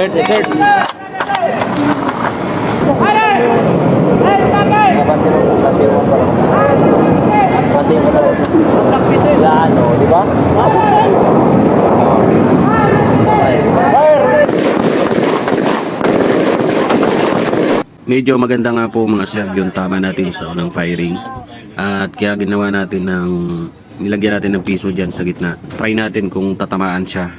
Insert. Pati mo daw. Ano, di ba? Medyo maganda nga po mga sir yung tama natin sa unang firing. At kaya ginawa natin nilagyan natin ng piso dyan sa gitna. Try natin kung tatamaan siya.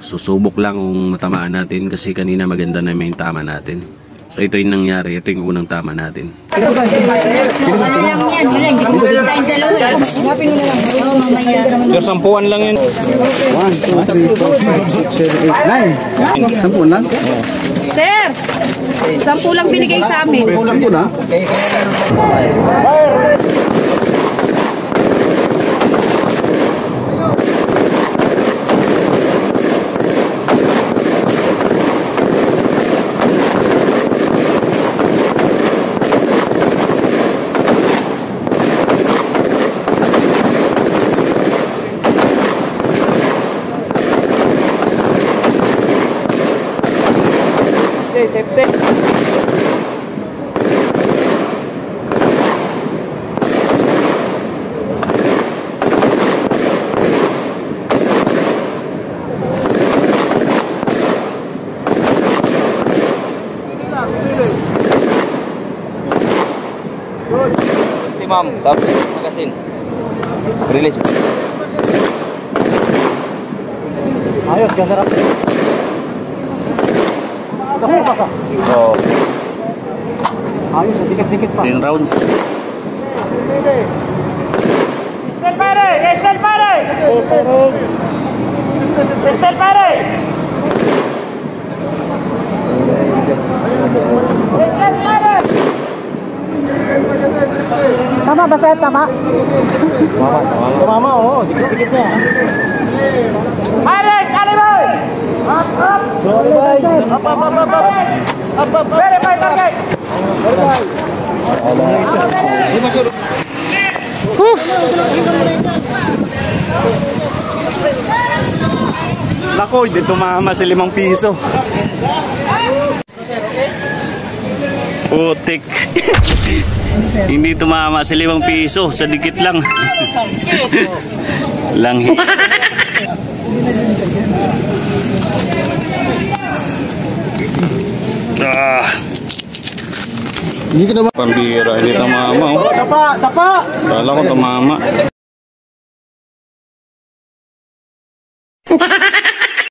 Susubok lang kung matamaan natin kasi kanina maganda na may tama natin. So ito yung nangyari, ito yung unang tama natin. Sir, sampuan lang yun. 1, 2, 3, 4, 5, 6, 7, 8, 9. Sampuan lang? Sir, 10 lang binigay sa amin. 10 lang? Safety. Ma'am, tapos magasin. Release. Ayos, ganarap. Basa. So, Ayos, dikit-dikit pa. 10 rounds. Estel pare! Estel pare! Estel pare! Tama ba sir? Tama? Tumama, oo. Dikit-dikit niya. Ares! Alibay! Up! Verify target! Nako, hindi tumama sa 5 piso. Putik. Hindi tumama sa 5 piso, sa dikit lang. Langhi. Hindi ka naman. Pambira, hindi tumama. Oh. Tapa! Kala ko tumama.